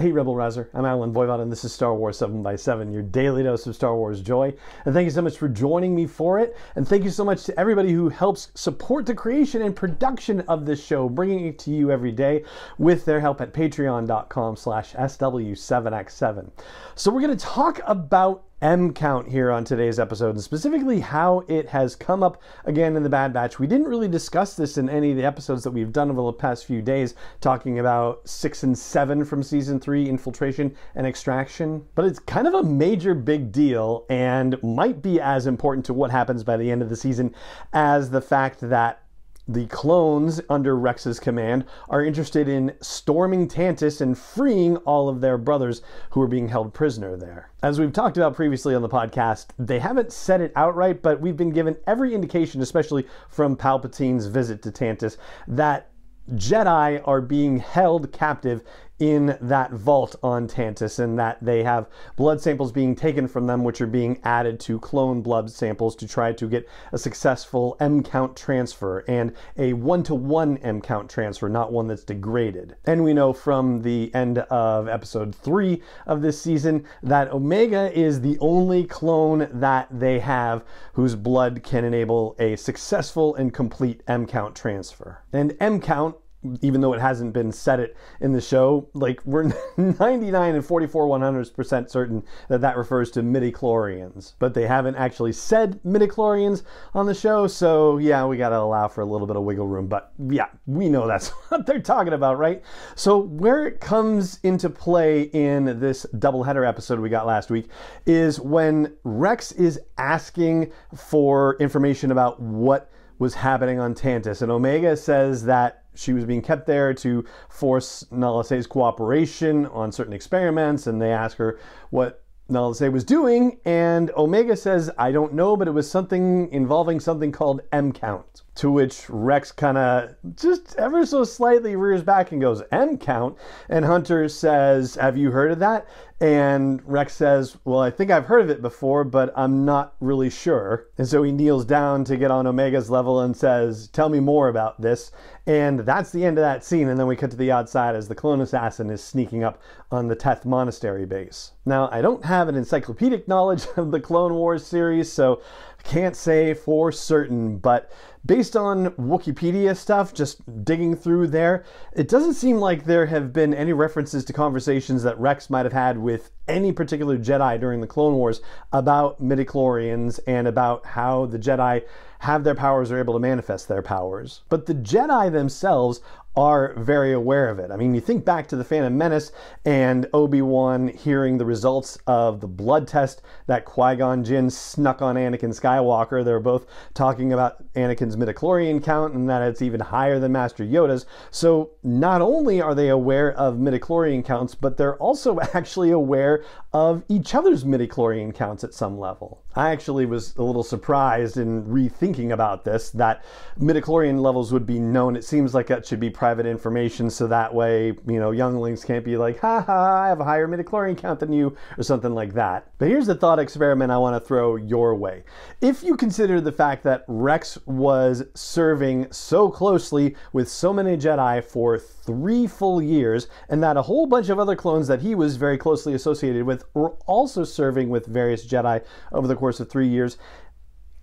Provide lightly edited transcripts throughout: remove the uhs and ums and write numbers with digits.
Hey Rebel Rouser, I'm Alan Voivod and this is Star Wars 7x7, your daily dose of Star Wars joy. And thank you so much for joining me for it. And thank you so much to everybody who helps support the creation and production of this show, bringing it to you every day with their help at patreon.com/SW7x7. So we're going to talk about M count here on today's episode, and specifically how it has come up again in the Bad Batch. We didn't really discuss this in any of the episodes that we've done over the past few days, talking about 6 and 7 from Season 3, Infiltration and Extraction. But it's kind of a major big deal and might be as important to what happens by the end of the season as the fact that the clones under Rex's command are interested in storming Tantiss and freeing all of their brothers who are being held prisoner there. As we've talked about previously on the podcast, they haven't said it outright, but we've been given every indication, especially from Palpatine's visit to Tantiss, that Jedi are being held captive in that vault on Tantiss, and that they have blood samples being taken from them, which are being added to clone blood samples to try to get a successful M count transfer, and a 1-to-1 M count transfer, not one that's degraded. And we know from the end of episode 3 of this season that Omega is the only clone that they have whose blood can enable a successful and complete M count transfer. And M count, even though it hasn't been said it in the show, like, we're 99 and 44/100% certain that that refers to midichlorians. But they haven't actually said midichlorians on the show, so yeah, we gotta allow for a little bit of wiggle room. But yeah, we know that's what they're talking about, right? So where it comes into play in this doubleheader episode we got last week is when Rex is asking for information about what was happening on Tantiss, and Omega says that she was being kept there to force Nala Se's cooperation on certain experiments, and they ask her what Nala Se was doing, and Omega says, I don't know, but it was something involving something called M count. To which Rex kind of just ever so slightly rears back and goes, M count? And Hunter says, have you heard of that? And Rex says, well, I think I've heard of it before, but I'm not really sure. And so he kneels down to get on Omega's level and says, tell me more about this. And that's the end of that scene. And then we cut to the outside as the clone assassin is sneaking up on the Teth Monastery base. Now, I don't have an encyclopedic knowledge of the Clone Wars series, so I can't say for certain, but based on Wikipedia stuff, just digging through there, it doesn't seem like there have been any references to conversations that Rex might have had with any particular Jedi during the Clone Wars about midichlorians and about how the Jedi have their powers or able to manifest their powers. But the Jedi themselves are very aware of it. I mean, you think back to the Phantom Menace and Obi-Wan hearing the results of the blood test that Qui-Gon Jinn snuck on Anakin Skywalker. They were both talking about Anakin's midichlorian count and that it's even higher than Master Yoda's. So not only are they aware of midichlorian counts, but they're also actually aware of each other's midichlorian counts at some level. I actually was a little surprised in rethinking about this, that midichlorian levels would be known. It seems like that should be private information, so that way, you know, younglings can't be like, ha ha, I have a higher midichlorian count than you, or something like that. But here's the thought experiment I want to throw your way. If you consider the fact that Rex was serving so closely with so many Jedi for 3 full years, and that a whole bunch of other clones that he was very closely associated with were also serving with various Jedi over the course of 3 years,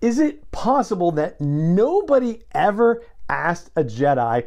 is it possible that nobody ever asked a Jedi,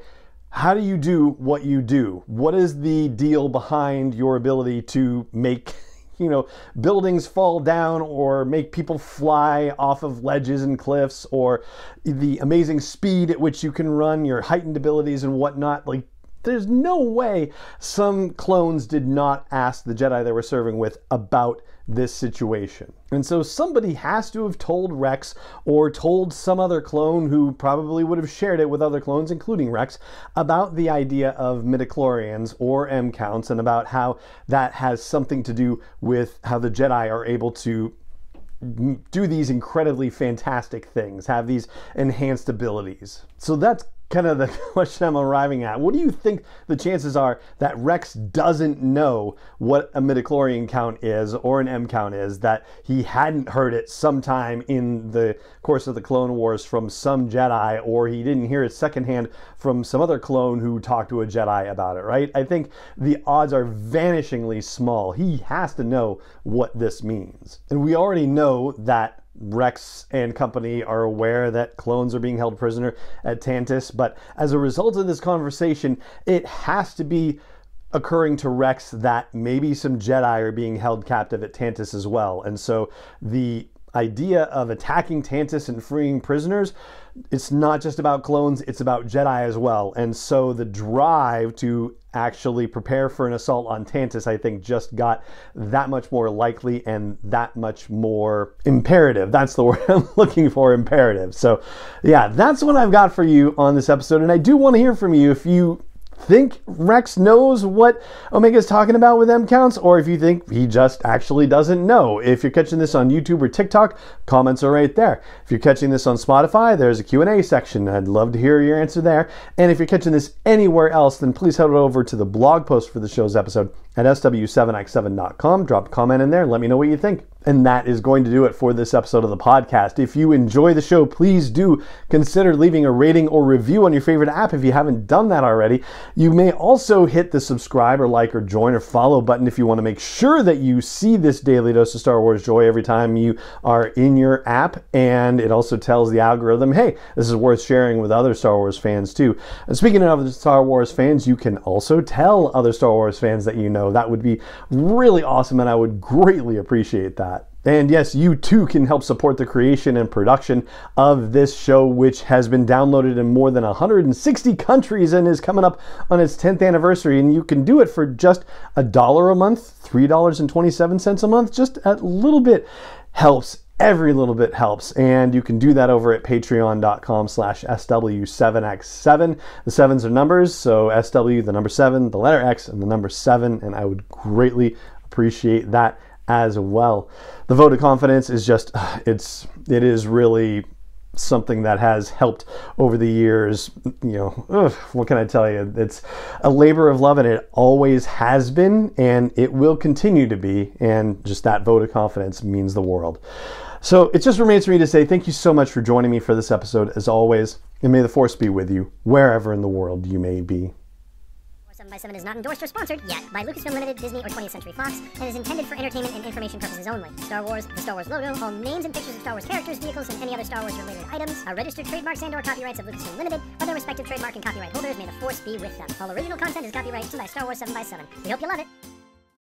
how do you do what you do? What is the deal behind your ability to make, you know, buildings fall down or make people fly off of ledges and cliffs, or the amazing speed at which you can run, your heightened abilities and whatnot? Like, there's no way some clones did not ask the Jedi they were serving with about this situation. And so somebody has to have told Rex, or told some other clone who probably would have shared it with other clones, including Rex, about the idea of midichlorians or M counts, and about how that has something to do with how the Jedi are able to do these incredibly fantastic things, have these enhanced abilities. So that's kind of the question I'm arriving at. What do you think the chances are that Rex doesn't know what a midichlorian count is or an M count is, that he hadn't heard it sometime in the course of the Clone Wars from some Jedi, or he didn't hear it secondhand from some other clone who talked to a Jedi about it, right? I think the odds are vanishingly small. He has to know what this means. And we already know that Rex and company are aware that clones are being held prisoner at Tantiss, but as a result of this conversation, it has to be occurring to Rex that maybe some Jedi are being held captive at Tantiss as well. And so the idea of attacking Tantiss and freeing prisoners, it's not just about clones, it's about Jedi as well. And so the drive to actually prepare for an assault on Tantiss, I think, just got that much more likely and that much more imperative. That's the word I'm looking for, imperative. So yeah, that's what I've got for you on this episode. And I do want to hear from you if you think Rex knows what Omega's talking about with M counts, or if you think he just actually doesn't know. If you're catching this on YouTube or TikTok, comments are right there. If you're catching this on Spotify, there's a Q&A section. I'd love to hear your answer there. And if you're catching this anywhere else, then please head over to the blog post for the show's episode at sw7x7.com. Drop a comment in there and let me know what you think. And that is going to do it for this episode of the podcast. If you enjoy the show, please do consider leaving a rating or review on your favorite app if you haven't done that already. You may also hit the subscribe or like or join or follow button if you want to make sure that you see this daily dose of Star Wars joy every time you are in your app. And it also tells the algorithm, hey, this is worth sharing with other Star Wars fans too. And speaking of other Star Wars fans, you can also tell other Star Wars fans that you know. That would be really awesome, and I would greatly appreciate that. And yes, you too can help support the creation and production of this show, which has been downloaded in more than 160 countries and is coming up on its 10th anniversary. And you can do it for just $1 a month, $3.27 a month. Just a little bit helps. Every little bit helps. And you can do that over at patreon.com/SW7x7. The sevens are numbers, so SW, the number 7, the letter X, and the number 7. And I would greatly appreciate that as well. The vote of confidence is just, it is really something that has helped over the years. You know, what can I tell you? It's a labor of love, and it always has been, and it will continue to be. And just that vote of confidence means the world. So it just remains for me to say thank you so much for joining me for this episode, as always, and may the Force be with you wherever in the world you may be. 7x7 is not endorsed or sponsored yet by Lucasfilm Limited, Disney, or 20th Century Fox, and is intended for entertainment and information purposes only. Star Wars, the Star Wars logo, all names and pictures of Star Wars characters, vehicles, and any other Star Wars related items are registered trademarks and/or copyrights of Lucasfilm Limited, or their respective trademark and copyright holders. May the Force be with them. All original content is copyrighted by Star Wars 7x7. We hope you love it.